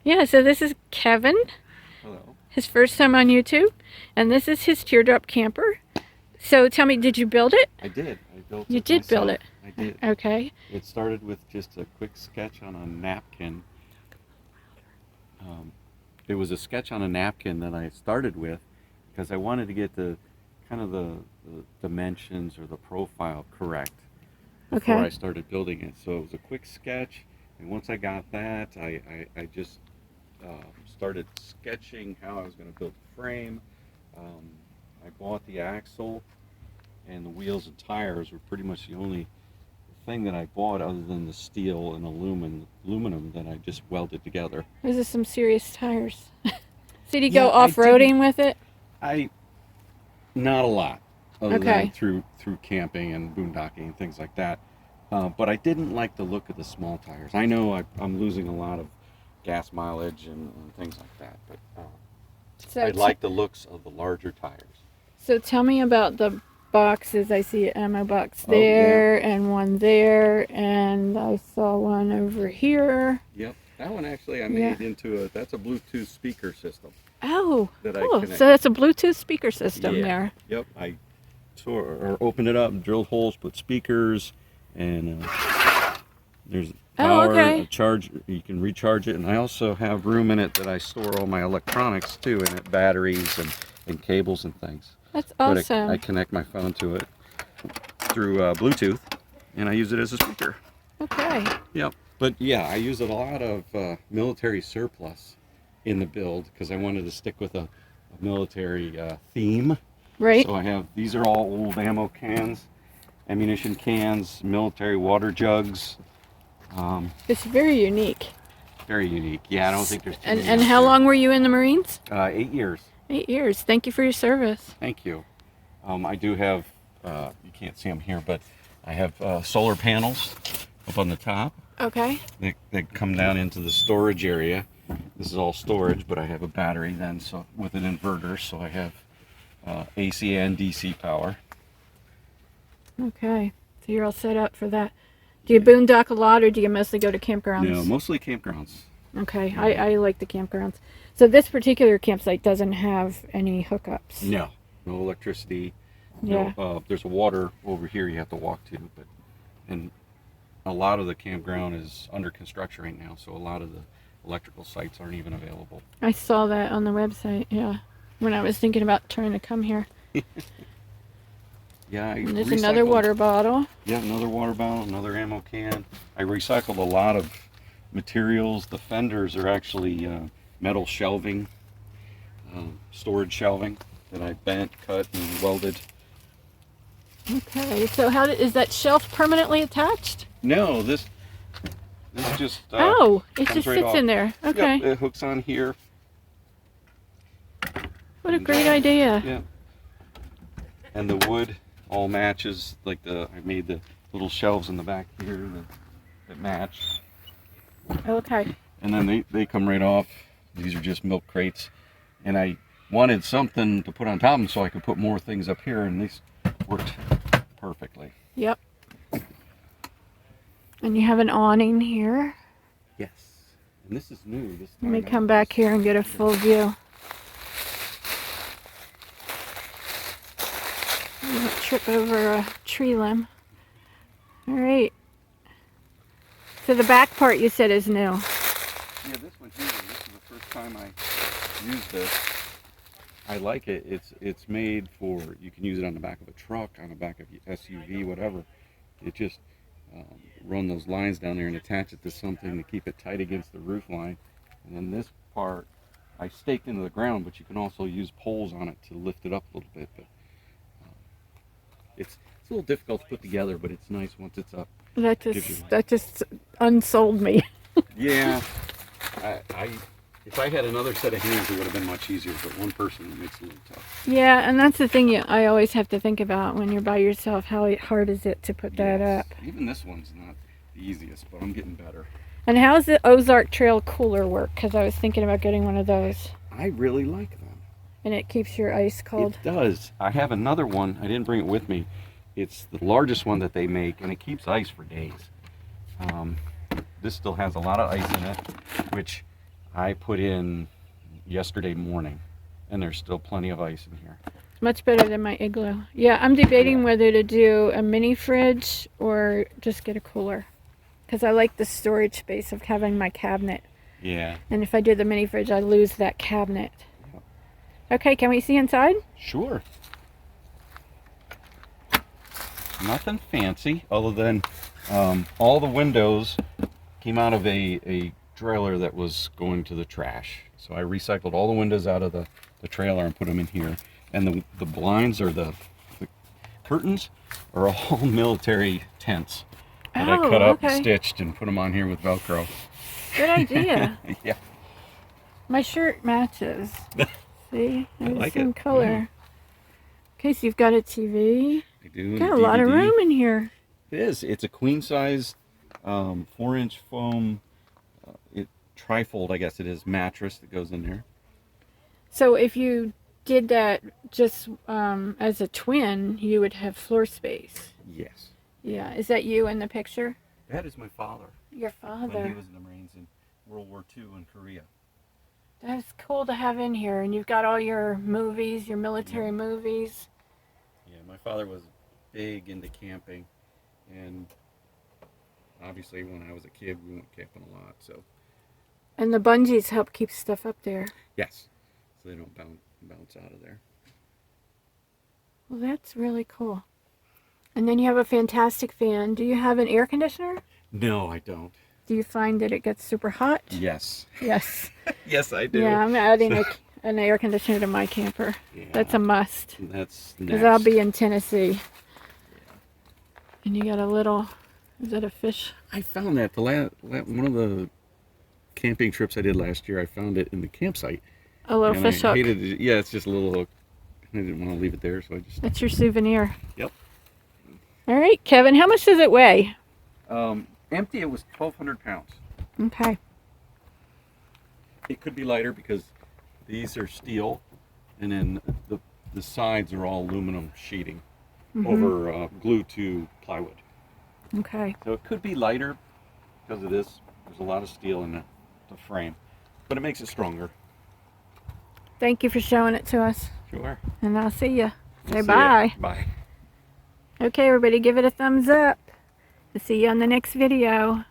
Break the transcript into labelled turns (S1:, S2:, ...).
S1: Yeah, so this is Kevin.
S2: Hello.
S1: His first time on YouTube. And this is his Teardrop camper. So tell me, did you build it?
S2: I did. I built it
S1: You did build
S2: myself.
S1: it.
S2: I did.
S1: Okay.
S2: It started with just a quick sketch on a napkin. It was a sketch on a napkin that I started with because I wanted to get the kind of the dimensions or the profile correct before
S1: Okay.
S2: I started building it. So it was a quick sketch, and once I got that, I just started sketching how I was going to build the frame. I bought the axle, and the wheels and tires were pretty much the only thing that I bought other than the steel and aluminum that I just welded together.
S1: Those are some serious tires. So did you
S2: Yeah,
S1: go off-roading with it?
S2: Not a lot, other
S1: Okay.
S2: than through camping and boondocking and things like that. But I didn't like the look of the small tires. I know I'm losing a lot of gas mileage and things like that, but I like the looks of the larger tires.
S1: So tell me about the boxes. I see an ammo box
S2: Oh, yeah.
S1: there and one there, and I saw one over here.
S2: Yep, that one actually I
S1: Yeah.
S2: made into that's a Bluetooth speaker system.
S1: Oh,
S2: That I
S1: cool.
S2: connected.
S1: So that's a Bluetooth speaker system
S2: Yeah.
S1: there.
S2: Yep, I opened it up, drilled holes, put speakers, and there's power,
S1: okay.
S2: a charge. You can recharge it, and I also have room in it that I store all my electronics too, in it, batteries and cables and things.
S1: That's
S2: But
S1: awesome.
S2: I connect my phone to it through Bluetooth, and I use it as a speaker.
S1: Okay.
S2: Yep. But yeah, I use a lot of military surplus in the build because I wanted to stick with a military theme.
S1: Right.
S2: So I have, these are all old ammo cans, ammunition cans, military water jugs.
S1: It's very unique.
S2: Very unique. Yeah, I don't think there's too
S1: And
S2: many
S1: and
S2: out
S1: how
S2: there.
S1: long were you in the Marines?
S2: 8 years.
S1: 8 years. Thank you for your service.
S2: Thank you. I do have, you can't see them here, but I have solar panels up on the top
S1: Okay.
S2: that come down into the storage area. This is all storage, but I have a battery then, so with an inverter, so I have AC and DC power.
S1: Okay. So you're all set up for that. Do you boondock a lot, or do you mostly go to campgrounds?
S2: No, mostly campgrounds.
S1: Okay. I like the campgrounds. So this particular campsite doesn't have any hookups.
S2: No electricity.
S1: Yeah.
S2: No, there's a water over here you have to walk to, and a lot of the campground is under construction right now, so a lot of the electrical sites aren't even available.
S1: I saw that on the website, yeah, when I was thinking about trying to come here.
S2: Yeah,
S1: And there's another water bottle.
S2: Yeah, another water bottle, another ammo can. I recycled a lot of materials. The fenders are actually metal shelving, storage shelving that I bent, cut, and welded.
S1: Okay, so is that shelf permanently attached?
S2: No, this just
S1: It
S2: comes
S1: just
S2: right
S1: sits
S2: off.
S1: in there. Okay.
S2: Yep, it hooks on here.
S1: What a great idea.
S2: Yeah. And the wood all matches, like I made the little shelves in the back here that match.
S1: Okay.
S2: And then they come right off. These are just milk crates. And I wanted something to put on top of them so I could put more things up here, and these worked perfectly.
S1: Yep. And you have an awning here.
S2: Yes. And this is new.
S1: Let me come back here and get a full view. I won't trip over a tree limb. All right. So the back part you said is new.
S2: Yeah, this one's new. This is the first time I used this. I like it. It's made for, you can use it on the back of a truck, on the back of your SUV, whatever. It just run those lines down there and attach it to something to keep it tight against the roof line. And then this part I staked into the ground, but you can also use poles on it to lift it up a little bit. But it's a little difficult to put together, but it's nice once it's up.
S1: That just unsold me.
S2: Yeah, if I had another set of hands, it would have been much easier. But one person, it makes it a little tough.
S1: Yeah, and that's the thing I always have to think about when you're by yourself. How hard is it to put that up?
S2: Even this one's not the easiest, but I'm getting better.
S1: And how's the Ozark Trail cooler work? Because I was thinking about getting one of those.
S2: I really like them.
S1: And it keeps your ice cold.
S2: It does. I have another one. I didn't bring it with me. It's the largest one that they make, and it keeps ice for days. This still has a lot of ice in it, which I put in yesterday morning, and there's still plenty of ice in here.
S1: It's much better than my igloo. Yeah, I'm debating
S2: Yeah.
S1: whether to do a mini fridge or just get a cooler. Because I like the storage space of having my cabinet.
S2: Yeah.
S1: And if I do the mini fridge, I lose that cabinet.
S2: Yep.
S1: Okay, can we see inside?
S2: Sure. Nothing fancy other than all the windows came out of a trailer that was going to the trash. So I recycled all the windows out of the trailer and put them in here. And the blinds or the curtains are all military tents that I cut up and stitched and put them on here with Velcro.
S1: Good idea.
S2: Yeah.
S1: My shirt matches. See?
S2: I like
S1: in
S2: it.
S1: color.
S2: Yeah.
S1: Okay, so you've got a TV.
S2: I do.
S1: Got a lot of room in here.
S2: It is. It's a queen size 4-inch foam trifold, I guess it is, mattress that goes in there.
S1: So if you did that just as a twin, you would have floor space.
S2: Yes.
S1: Yeah. Is that you in the picture?
S2: That is my father.
S1: Your
S2: When he
S1: father.
S2: was in the Marines in World War II in Korea.
S1: That's cool to have in here. And you've got all your movies, your military movies.
S2: Yeah, my father was big into camping, and obviously when I was a kid we went camping a lot, so.
S1: And the bungees help keep stuff up there.
S2: Yes, so they don't bounce out of there.
S1: Well, that's really cool. And then you have a fantastic fan. Do you have an air conditioner?
S2: No, I don't.
S1: Do you find that it gets super hot?
S2: Yes.
S1: Yes.
S2: Yes, I do.
S1: Yeah, I'm adding an air conditioner to my camper.
S2: Yeah,
S1: That's a must.
S2: that's
S1: Because
S2: next.
S1: I'll be in Tennessee. And you got a little, is that a fish?
S2: I found that one of the camping trips I did last year, I found it in the campsite.
S1: A little
S2: And
S1: fish
S2: I
S1: hook.
S2: hated it. Yeah, it's just a little hook. I didn't want to leave it there, so I just.
S1: That's your souvenir.
S2: Yep.
S1: All right, Kevin, how much does it weigh?
S2: Empty, it was 1,200 pounds.
S1: Okay.
S2: It could be lighter because these are steel, and then the sides are all aluminum sheeting over glued to plywood.
S1: Okay.
S2: So it could be lighter because of this. There's a lot of steel in the frame, but it makes it stronger.
S1: Thank you for showing it to us.
S2: Sure.
S1: And I'll see you. Say
S2: See ya.
S1: bye.
S2: Bye.
S1: Okay, everybody, give it a thumbs up. I'll see you on the next video.